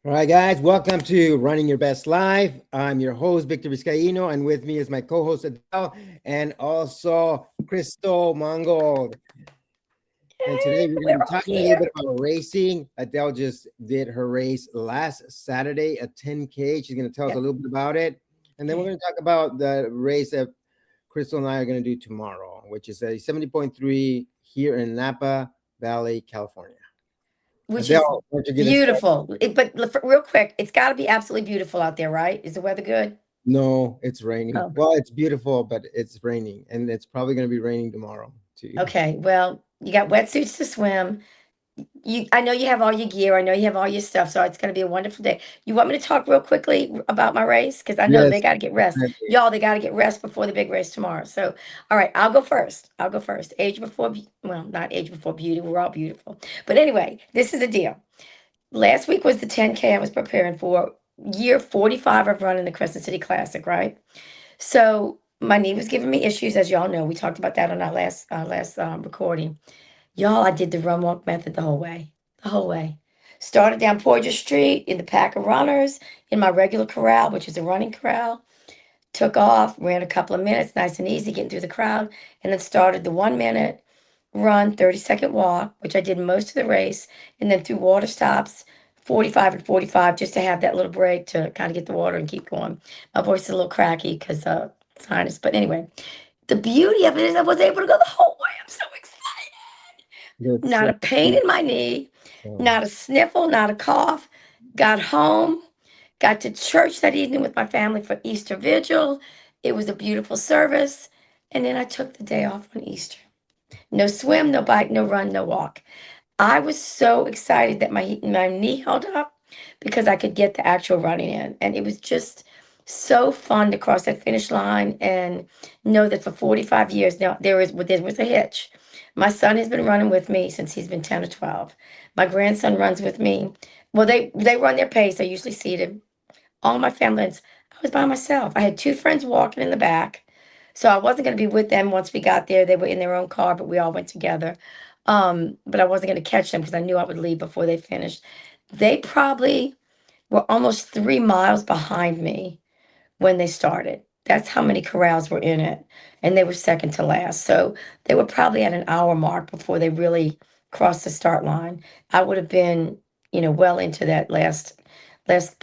All right, guys, welcome to Running Your Best Life. I'm your host, Victor Vizcaino, and with me is my co host, Adele, and also Crystal Mangold. And today we're going to We're be all talking a little here. bit about racing. Adele just did her race last Saturday, a 10K. She's going to tell us a Yeah. little bit about it. And then we're Okay. going to talk about the race that Crystal and I are going to do tomorrow, which is a 70.3 here in Napa Valley, California. Which is Adele, why don't you get us started? beautiful. Real quick, it's got to be absolutely beautiful out there, right? Is the weather good? No, it's raining. Oh, Well, it's beautiful, but it's raining, and it's probably going to be raining tomorrow too. okay. Well, you got wetsuits to swim. I know you have all your gear. I know you have all your stuff. So it's going to be a wonderful day. You want me to talk real quickly about my race? Because I know they Yes, got to get rest. definitely. Y'all, they got to get rest before the big race tomorrow. So, all right, I'll go first. I'll go first. Well, not age before beauty. We're all beautiful. But anyway, this is the deal. Last week was the 10K I was preparing for. Year 45 of running the Crescent City Classic, right? So my knee was giving me issues, as y'all know. We talked about that on our last recording. Y'all, I did the run walk method the whole way. The whole way. Started down Porter Street in the pack of runners in my regular corral, which is a running corral. Took off, ran a couple of minutes, nice and easy, getting through the crowd, and then started the 1 minute run, 30-second walk, which I did most of the race, and then through water stops, 45 and 45, just to have that little break to kind of get the water and keep going. My voice is a little cracky because sinus. But anyway, the beauty of it is I was able to go the whole way. I'm so excited. That's Not a pain in my knee, beautiful. not a sniffle, not a cough. Got home, got to church that evening with my family for Easter Vigil. It was a beautiful service. And then I took the day off on Easter. No swim, no bike, no run, no walk. I was so excited that my knee held up because I could get the actual running in. And it was just so fun to cross that finish line and know that for 45 years now there was a hitch. My son has been running with me since he's been 10 or 12. My grandson runs with me. Well, they run their pace. They're usually seated. All my family, I was by myself. I had two friends walking in the back. So I wasn't going to be with them once we got there. They were in their own car, but we all went together. But I wasn't going to catch them because I knew I would leave before they finished. They probably were almost 3 miles behind me when they started. That's how many corrals were in it. And they were second to last. So they were probably at an hour mark before they really crossed the start line. I would have been, well into that last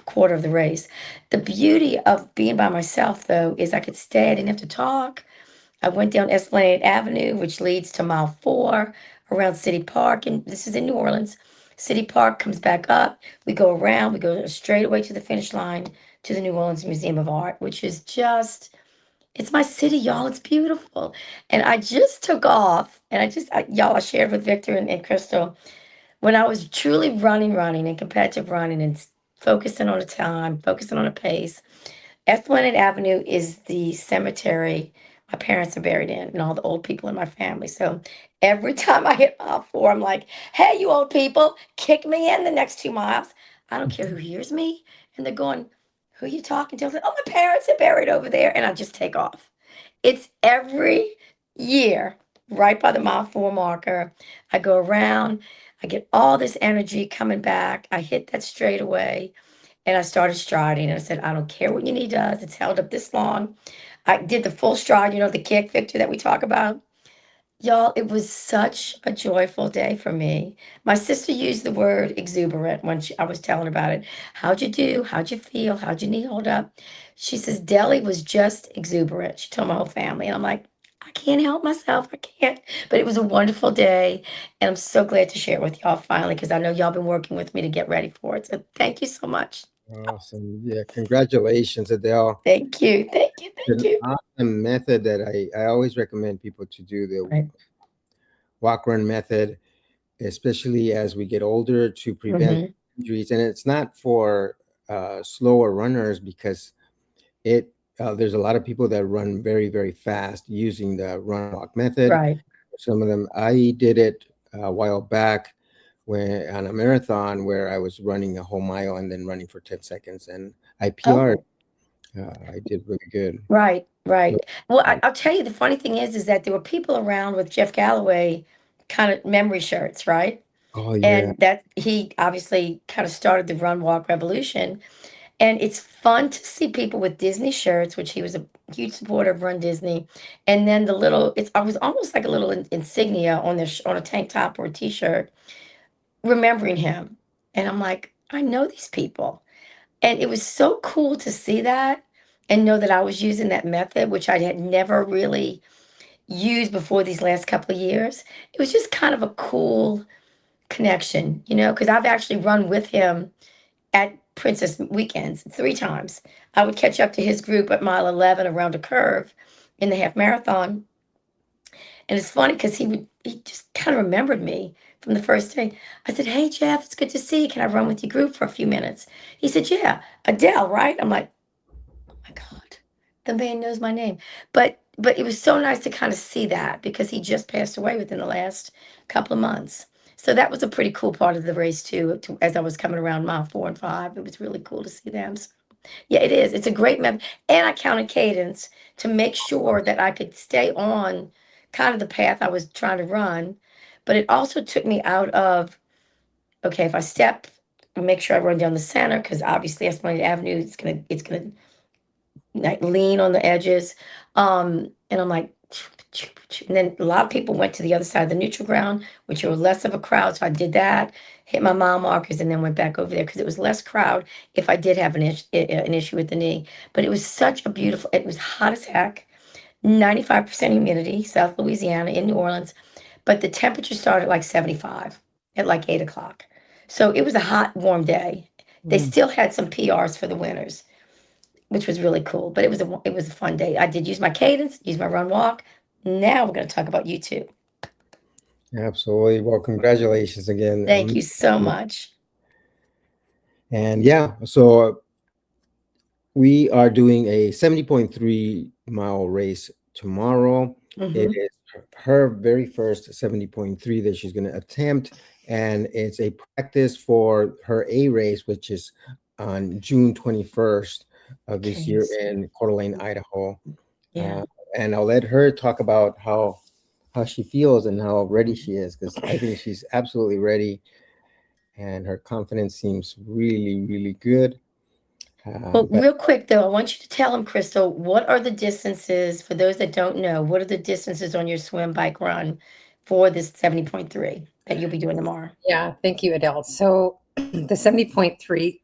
quarter of the race. The beauty of being by myself though is I could stay, I didn't have to talk. I went down Esplanade Avenue, which leads to mile 4 around City Park, and this is in New Orleans. City Park comes back up. We go around, we go straight away to the finish line to the New Orleans Museum of Art, which is just, it's my city, y'all. It's beautiful. And I just took off, and y'all, I shared with Victor and Crystal when I was truly running, and competitive running, and focusing on the time, focusing on the pace. Esplanade Avenue is the cemetery my parents are buried in, and all the old people in my family. So every time I hit mile 4, I'm like, "Hey, you old people, kick me in the next 2 miles. I don't care who hears me." And they're going, "Who are you talking to?" I was like, "Oh, my parents are buried over there," and I just take off. It's every year, right by the mile 4 marker. I go around, I get all this energy coming back. I hit that straightaway and I started striding. And I said, I don't care what your knee does. It's held up this long. I did the full stride, the kick, Victor, that we talk about. Y'all, it was such a joyful day for me. My sister used the word exuberant when I was telling her about it. How'd you do? How'd you feel? How'd your knee hold up? She says, Deli was just exuberant. She told my whole family. And I'm like, I can't help myself. I can't. But it was a wonderful day. And I'm so glad to share it with y'all finally because I know y'all been working with me to get ready for it. So thank you so much. Awesome. Yeah, congratulations, Adele. Thank you. Thank you. It's Thank an you. awesome method that I always recommend people to do the Right. walk run method, especially as we get older to prevent Hmm. injuries. And it's not for slower runners because it there's a lot of people that run very, very fast using the run walk method. Right. Some of them, I did it a while back when on a marathon where I was running a whole mile and then running for 10 seconds and I PR'd. Oh. I did really good. Right, So, right. Well, I'll tell you, the funny thing is that there were people around with Jeff Galloway kind of memory shirts, right? Oh yeah. And that he obviously kind of started the run walk revolution. And it's fun to see people with Disney shirts, which he was a huge supporter of Run Disney. And then the little, it's I was almost like a little insignia on their on a tank top or a t-shirt, remembering him. And I'm like, I know these people. And it was so cool to see that and know that I was using that method, which I had never really used before these last couple of years. It was just kind of a cool connection, because I've actually run with him at Princess weekends 3 times. I would catch up to his group at mile 11 around a curve in the half marathon. And it's funny because he just kind of remembered me from the first day. I said, "Hey, Jeff, it's good to see you. Can I run with your group for a few minutes?" He said, "Yeah, Adele, right?" I'm like, "Oh my God, the man knows my name." But it was so nice to kind of see that because he just passed away within the last couple of months. So that was a pretty cool part of the race too. As I was coming around mile 4 and 5, it was really cool to see them. So, yeah, it is. It's a great method. And I counted cadence to make sure that I could stay on kind of the path I was trying to run. But it also took me out of, okay, if I step, make sure I run down the center because obviously Esplanade Avenue, it's gonna like lean on the edges. And I'm like, and then a lot of people went to the other side of the neutral ground, which were less of a crowd. So I did that, hit my mile markers, and then went back over there because it was less crowd if I did have an issue with the knee. But it was such a beautiful, it was hot as heck, 95% humidity, South Louisiana in New Orleans. But the temperature started at like 75 at like 8 o'clock. So it was a hot, warm day. They Mm. still had some PRs for the winners, which was really cool. But it was a fun day. I did use my cadence, use my run walk. Now we're going to talk about you too. Absolutely. Well, congratulations again. Thank you so much. And yeah, so we are doing a 70.3 mile race tomorrow. It Hmm. is her very first 70.3 that she's going to attempt, and it's a practice for her A race, which is on June 21st of this Okay. year in Coeur d'Alene, Idaho. Yeah. Uh, and I'll let her talk about how she feels and how ready she is, because I think she's absolutely ready, and her confidence seems really, really good. Well, But real quick though, I want you to tell them, Crystal, what are the distances for those that don't know? What are the distances on your swim, bike, run for this 70.3 that you'll be doing tomorrow? Yeah, thank you, Adele. So the 70.3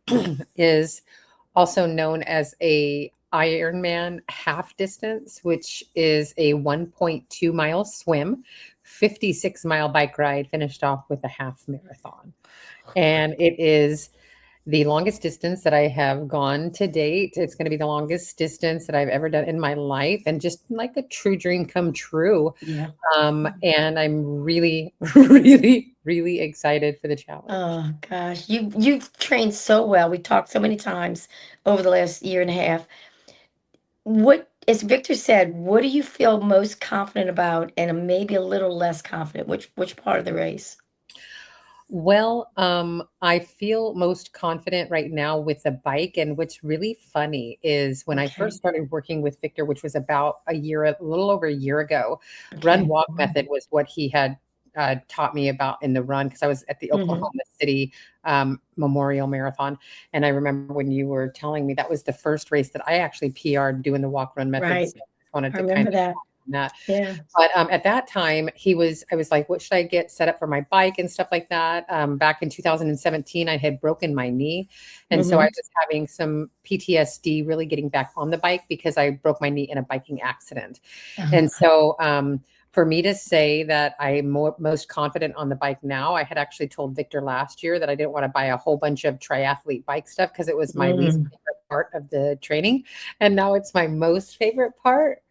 is also known as a Ironman half distance, which is a 1.2 mile swim, 56 mile bike ride, finished off with a half marathon. And it is the longest distance that I have gone to date. It's going to be the longest distance that I've ever done in my life, and just like a true dream come true. Yeah. And I'm really, really, really excited for the challenge. Oh gosh, you've trained so well. We talked so many times over the last year and a half. What, as Victor said, what do you feel most confident about and maybe a little less confident? Which part of the race? Well, I feel most confident right now with the bike. And what's really funny is when I first Okay. started working with Victor, which was about a little over a year ago, run Okay. walk method was what he had taught me about in the run, because I was at the Hmm. Oklahoma City Memorial Marathon. And I remember when you were telling me that was the first race that I actually PR'd doing the walk run method. Right. So I just wanted I to kind remember of that. that. Yeah. But at that time, I was like, what should I get set up for my bike and stuff like that? Back in 2017, I had broken my knee. And so I Hmm. was having some PTSD really getting back on the bike because I broke my knee in a biking accident. Oh, And so for me to say that I'm most confident on the bike now, I had actually told Victor last year that I didn't want to buy a whole bunch of triathlete bike stuff because it was my least mm, favorite part of the training. And now it's my most favorite part,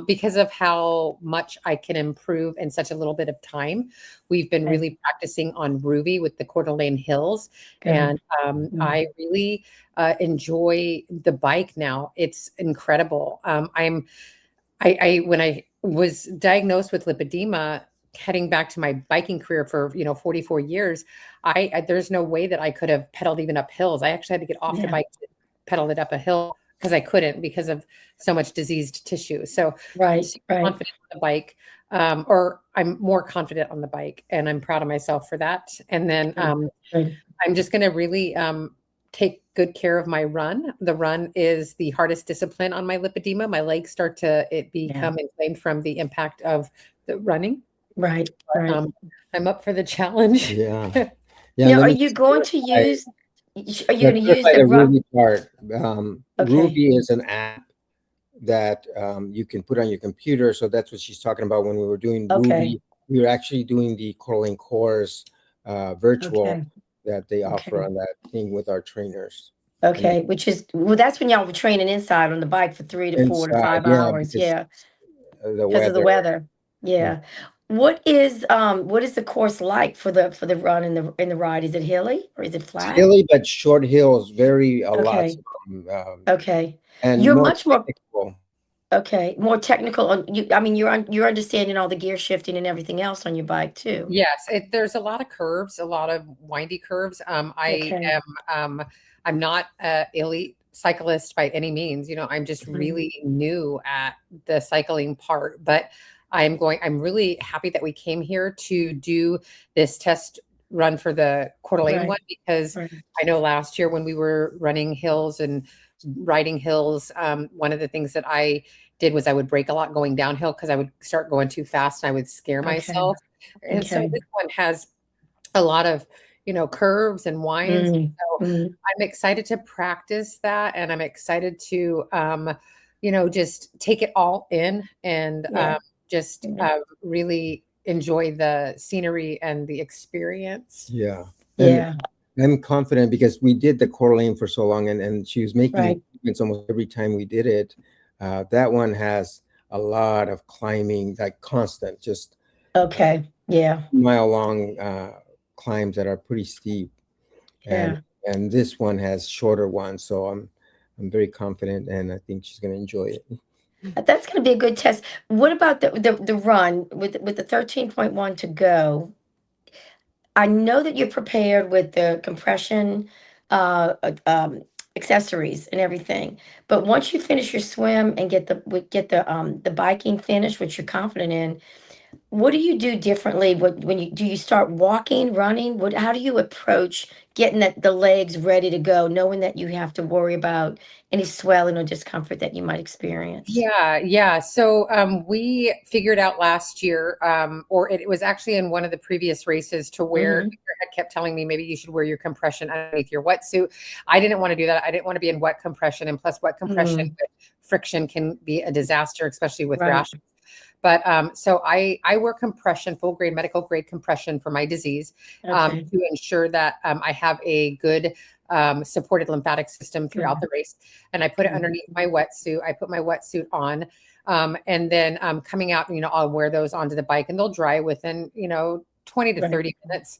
because of how much I can improve in such a little bit of time. We've been okay, really practicing on Ruby with the Coeur d'Alene Hills, good. and Mm, I really enjoy the bike now. It's incredible. I when I was diagnosed with lipedema, heading back to my biking career for 44 years, there's no way that I could have pedaled even up hills. I actually had to get off the yeah. bike to pedal it up a hill because I couldn't because of so much diseased tissue. So I'm Right, super right. confident on the bike, or I'm more confident on the bike, and I'm proud of myself for that. And then Good. I'm just going to really take good care of my run. The run is the hardest discipline on my lipedema. My legs start to become inflamed from the impact of the running. Right, But, right. I'm up for the challenge. Yeah. Yeah. Now, Let are me you going to use? Are you let's going to use clarify the the run? Ruby part. Okay. Ruby is an app that you can put on your computer. So that's what she's talking about. When we were doing Okay. Ruby, we were actually doing the Corlin course virtual Okay. that they offer Okay. on that thing with our trainers. Okay. Which is, well, that's when y'all were training inside on the bike for 3 to 4 to Inside, 5 yeah, hours. because Yeah, the because of the weather. weather. Yeah. Yeah. What is the course like for the run and the ride? Is it hilly or is it It's flat? hilly, but short hills, very a lot, Okay. um, Okay. and You're more much more technical. okay, more technical on you. I mean, you're understanding all the gear shifting and everything else on your bike too. Yes, there's a lot of curves, a lot of windy curves. Okay. I'm not a elite cyclist by any means. I'm just really new at the cycling part, but I'm really happy that we came here to do this test run for the Coeur d'Alene Right. one, because Right. I know last year when we were running hills and riding hills, one of the things that I did was I would brake a lot going downhill because I would start going too fast and I would scare Okay. myself. And so Okay. this one has a lot of, curves and winds. Mm, So mm, I'm excited to practice that, and I'm excited to, just take it all in and yeah. just Yeah. really enjoy the scenery and the experience. Yeah. And Yeah. I'm confident because we did the Coeur d'Alene for so long, and she was making Right. improvements almost every time we did it. That one has a lot of climbing, like constant, just Okay. Yeah. mile long climbs that are pretty steep. And Yeah. and this one has shorter ones. So I'm very confident, and I think she's going to enjoy it. That's going to be a good test. What about the run with the 13.1 to go? I know that you're prepared with the compression accessories and everything, but once you finish your swim and get the biking finished, which you're confident in, what do you do differently? When you start walking, running? How do you approach getting the legs ready to go, knowing that you have to worry about any swelling or discomfort that you might experience? Yeah. So we figured out last year, or it was actually in one of the previous races, to where Hmm. Victor had kept telling me maybe you should wear your compression underneath your wetsuit. I didn't want to do that. I didn't want to be in wet compression, and plus, wet compression Mm, with friction can be a disaster, especially with right. rashes. But so I wear compression, full grade medical grade compression for my disease, Okay. to ensure that I have a good supported lymphatic system throughout Good. the race. And I put it Good. underneath my wetsuit. I put my wetsuit on, and then coming out, I'll wear those onto the bike, and they'll dry within 20 to Right. 30 minutes.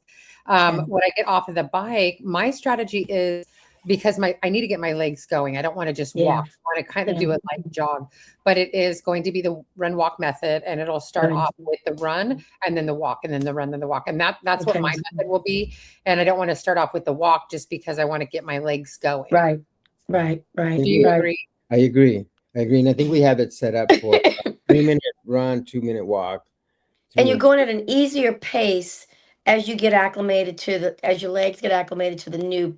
Okay. When I get off of the bike, my strategy is, because I need to get my legs going. I don't want to just Yeah. walk. I want to kind of Yeah. do a light jog, but it is going to be the run walk method, and it'll start Good. off with the run and then the walk and then the run, then the walk. And that's what Okay. my method will be. And I don't want to start off with the walk just because I want to get my legs going. Right. Right. I Right. think Do you Right. agree? I agree. I agree. And I think we have it set up for a 3-minute run, 2-minute walk. And you're 3 minutes. going at an easier pace as you get acclimated as your legs get acclimated to the new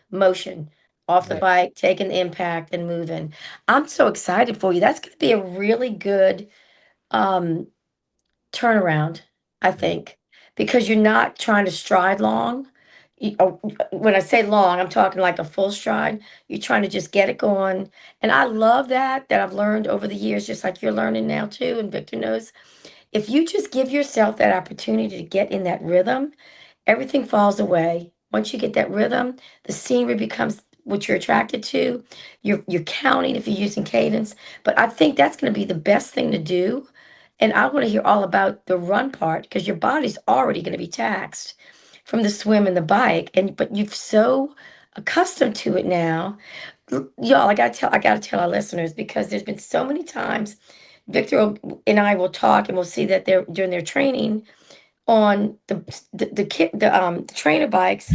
motion off the Right. bike, taking the impact and moving. I'm so excited for you. That's going to be a really good um, turnaround, I think, because you're not trying to stride long. When I say long, I'm talking like a full stride. You're trying to just get it going. And I love that I've learned over the years, just like you're learning now too, and Victor knows. If you just give yourself that opportunity to get in that rhythm, everything falls away. Once you get that rhythm, the scenery becomes what you're attracted to. You're counting if you're using cadence. But I think that's going to be the best thing to do. And I want to hear all about the run part because your body's already going to be taxed from the swim and the bike. But you've so accustomed to it now. Y'all, I gotta tell our listeners because there's been so many times and I will talk and we'll see that they're during their training on the trainer bikes.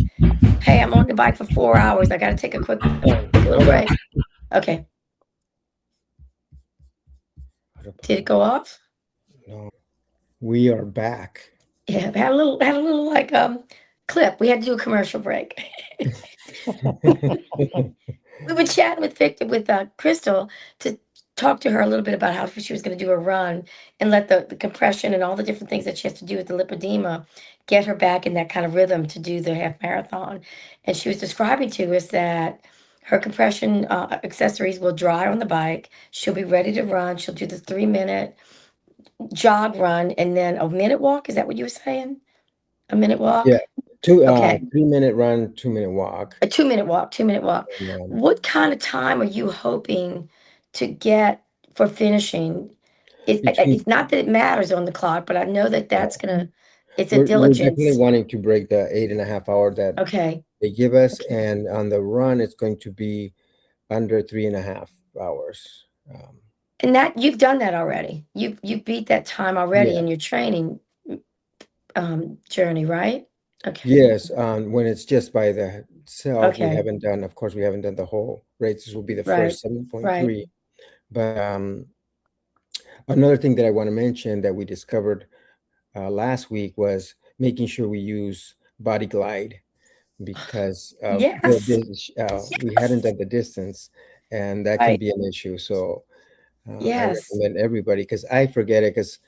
Hey, I'm on the bike for 4 hours. I got to take a quick Oh, little hold on. break. Okay. Did it go off? No, we are back. Yeah, had a little like clip. We had to do a commercial break. We were chatting with Victor with Crystal to talk to her a little bit about how she was going to do a run and let the compression and all the different things that she has to do with the lipedema get her back in that kind of rhythm to do the half marathon. And she was describing to us that her compression accessories will dry on the bike. She'll be ready to run. She'll do the 3 minute jog run and then a minute walk. Is that what you were saying? A minute Yeah, walk? two Okay. 3 minute run, 2 minute walk. A 2 minute walk, 2 minute walk. And, What kind of time are you hoping to get for finishing? between It's not that it matters on the clock, but I know that that's gonna, it's a we're definitely diligence. wanting to break the 8.5 hour that Okay, they give us, okay. and on the run, it's going to be under 3.5 hours. And that you've done that already. You've beat that time already Yeah. in your training journey, right? Okay, Yes, when it's just by the self, we okay, haven't done, of course, we haven't done the whole race. This will be the right, first right. 7.3. But another thing that I want to mention that we discovered last week was making sure we use Body Glide because of Yes, we hadn't yes, done the distance, and that can right, be an issue. So I yes. recommend everybody because I forget it because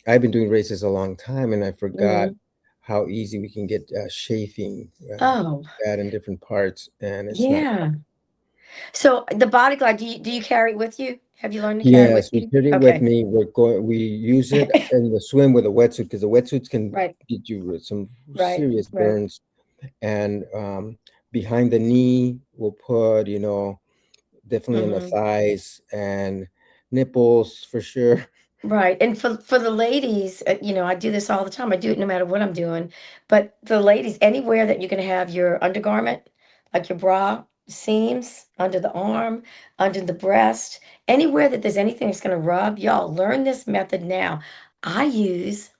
I've been doing races a long time and I forgot Hmm. how easy we can get chafing Oh, bad in different parts, and it's not. yeah. So the body glide, do you carry it with you? Have you learned to carry it with Yes, we you? carry it with Okay. me. We use it in the swim with a wetsuit because the wetsuits can Right, get you with some right, serious right, burns. And behind the knee, we'll put, definitely on the hmm, thighs and nipples for sure. right. And for the ladies, I do this all the time. I do it no matter what I'm doing. But the ladies, anywhere that you can have your undergarment, like your bra seams, under the arm, under the breast, anywhere that there's anything that's going to rub, y'all learn this method now. I use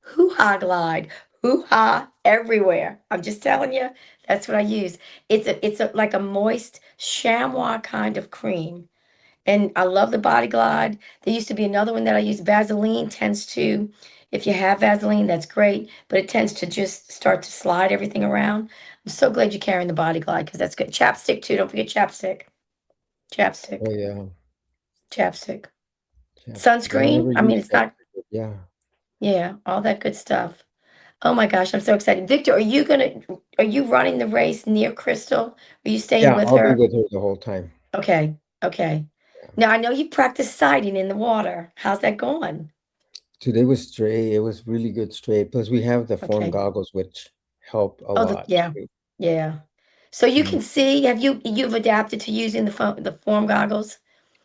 hoo-ha glide, hoo-ha everywhere. I'm just telling you, that's what I use. It's like a moist chamois kind of cream. And I love the Body Glide. There used to be another one that I use. Vaseline tends to, if you have Vaseline, that's great, but it tends to just start to slide everything around. I'm so glad you're carrying the Body Glide because that's good. Chapstick too. Don't forget chapstick. Oh Chapstick. yeah, Chapstick. chapstick. I Sunscreen. never I mean, used it's not, chapstick. Yeah, yeah, all that good stuff. Oh my gosh, I'm so excited. Victor, are you running the race near Crystal? Are you staying yeah. with I'll be her? with her the whole time. Okay, okay. Yeah. Now I know you practice sighting in the water. How's that going? Today was straight. It was really good straight. Plus, we have the form Okay. goggles, which help a Oh, lot yeah, too. yeah. So you Mm. can see, you've adapted to using the form goggles?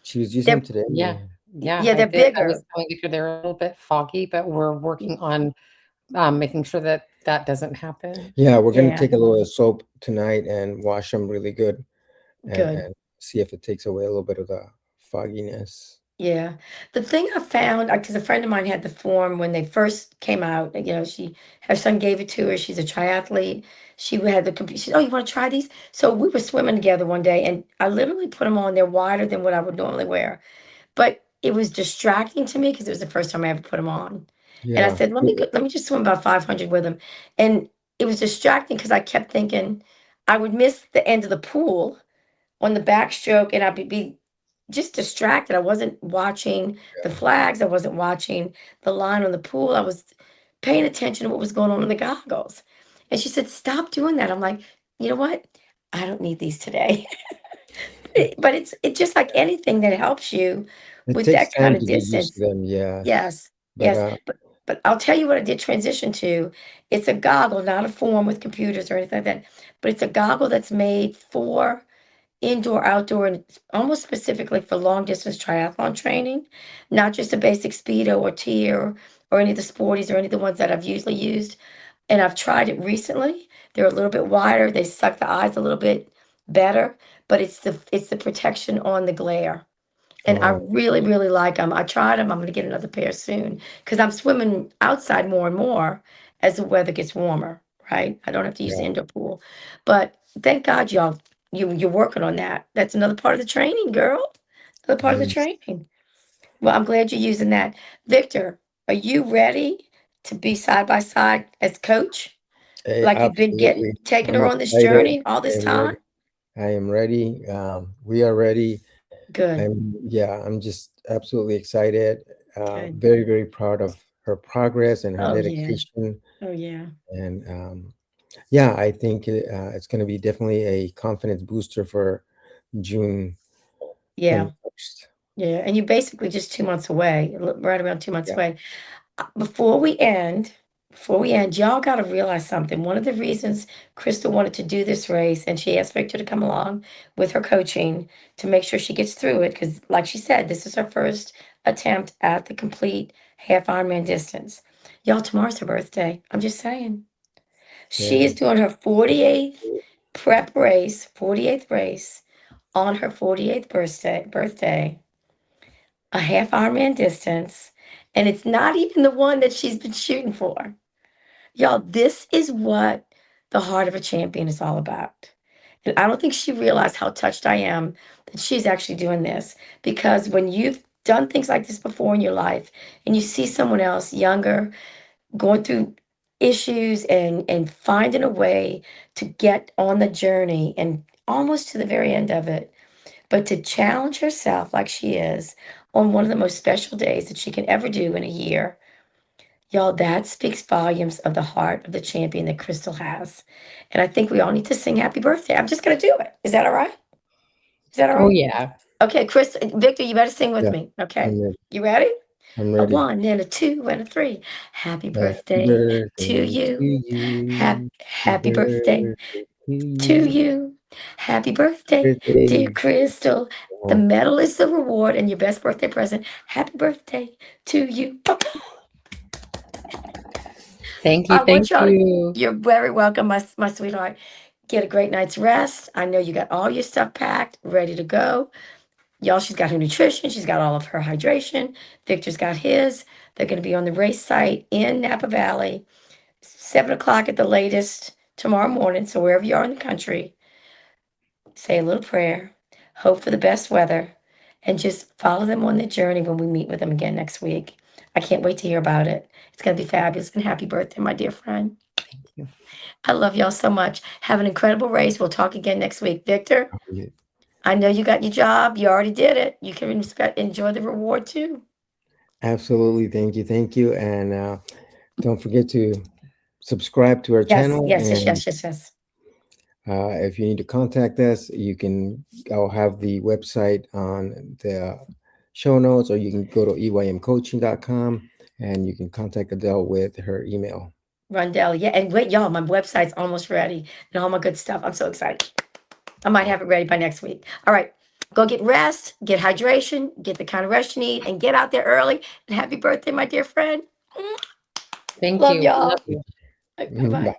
She was using They're, them today. Yeah, yeah, yeah, I they're did. I was bigger. telling you they're a little bit foggy, but we're working on making sure that that doesn't happen. Yeah, we're gonna Yeah, take a little soap tonight and wash them really good, and good. and see if it takes away a little bit of the fogginess. Yeah. The thing I found, because a friend of mine had the form when they first came out, her son gave it to her. She's a triathlete. She had the computer. She said, "Oh, you want to try these?" So we were swimming together one day, and I literally put them on. They're wider than what I would normally wear. But it was distracting to me because it was the first time I ever put them on. And I Yeah. said, let me just swim about 500 with them. And it was distracting because I kept thinking I would miss the end of the pool on the backstroke and I'd be just distracted. I wasn't watching the Yeah. flags. I wasn't watching the line on the pool. I was paying attention to what was going on in the goggles. And she said, "Stop doing that." I'm like, "You know what? I don't need these today." But it's just like anything that helps you It with takes that kind time of to get used to distance. them, yes. Yes, But, yes. But I'll tell you what I did transition to. It's a goggle, not a form with computers or anything like that. But it's a goggle that's made for indoor, outdoor, and it's almost specifically for long distance triathlon training, not just a basic speedo or T or any of the sporties or any of the ones that I've usually used. And I've tried it recently. They're a little bit wider. They suck the eyes a little bit better, but it's the protection on the glare. And I oh, really, really like them. I tried them. I'm going to get another pair soon because I'm swimming outside more and more as the weather gets warmer, right? I don't have to use the yeah. indoor pool. But thank God you're working on that. That's another part of the training, girl. for the part of the Yes. training. Well, I'm glad you're using that. Victor, are you ready to be side by side as coach? Like you've been Absolutely. taking I'm her on this excited. journey all I this am ready. time? I am ready. We are ready. Good, I'm just absolutely excited. good. Very, very proud of her progress and her Oh, yeah. dedication. Oh, yeah. And yeah, I think it's going to be definitely a confidence booster for June Yeah. 21st. Yeah. And you're basically just 2 months away, right around 2 months Yeah. away. Before we end, y'all got to realize something. One of the reasons Crystal wanted to do this race and she asked Victor to come along with her coaching to make sure she gets through it, because, like she said, this is her first attempt at the complete half Ironman distance. Y'all, tomorrow's her birthday. I'm just saying. She Yeah. is doing her 48th prep race, 48th race on her 48th birthday, a half Ironman distance, and it's not even the one that she's been shooting for. Y'all, this is what the heart of a champion is all about. And I don't think she realized how touched I am that she's actually doing this. Because when you've done things like this before in your life and you see someone else younger going through issues and finding a way to get on the journey and almost to the very end of it, but to challenge herself like she is on one of the most special days that she can ever do in a year, y'all, that speaks volumes of the heart of the champion that Crystal has. And I think we all need to sing happy birthday. I'm just going to do it. Is that all right? Is that all Oh right? yeah. Okay, Chris, Victor, you better sing with Yeah. me. Okay. I'm ready. You ready? I'm A ready. one and a two and a three. Happy Happy birthday to birthday to you. you. Happy Happy birthday birthday to to you. you. Happy birthday, dear Birthday. Crystal. The medal is the reward and your best birthday present. Happy birthday to you. Thank you. I want Thank y'all to, you. you're very welcome, my sweetheart. Get a great night's rest. I know you got all your stuff packed, ready to go. Y'all, she's got her nutrition, she's got all of her hydration. Victor's got his. They're going to be on the race site in Napa Valley, 7 o'clock at the latest tomorrow morning. So wherever you are in the country, say a little prayer, hope for the best weather, and just follow them on the journey when we meet with them again next week. I can't wait to hear about it. It's going to be fabulous. And happy birthday, my dear friend. Thank you. I love y'all so much. Have an incredible race. We'll talk again next week. Victor, I know you got your job. You already did it. You can enjoy the reward too. Absolutely. Thank you. Thank you. And don't forget to subscribe to our Yes, channel. yes, yes, And yes, yes, yes. if you need to contact us, I'll have the website on the show notes, or you can go to eymcoaching.com and you can contact Adele with her email. Rondell, yeah. And wait, y'all, my website's almost ready and all my good stuff. I'm so excited. I might have it ready by next week. All right. Go get rest, get hydration, get the kind of rest you need, and get out there early. And happy birthday, my dear friend. Thank Love you. y'all. Love you. Bye bye. Bye.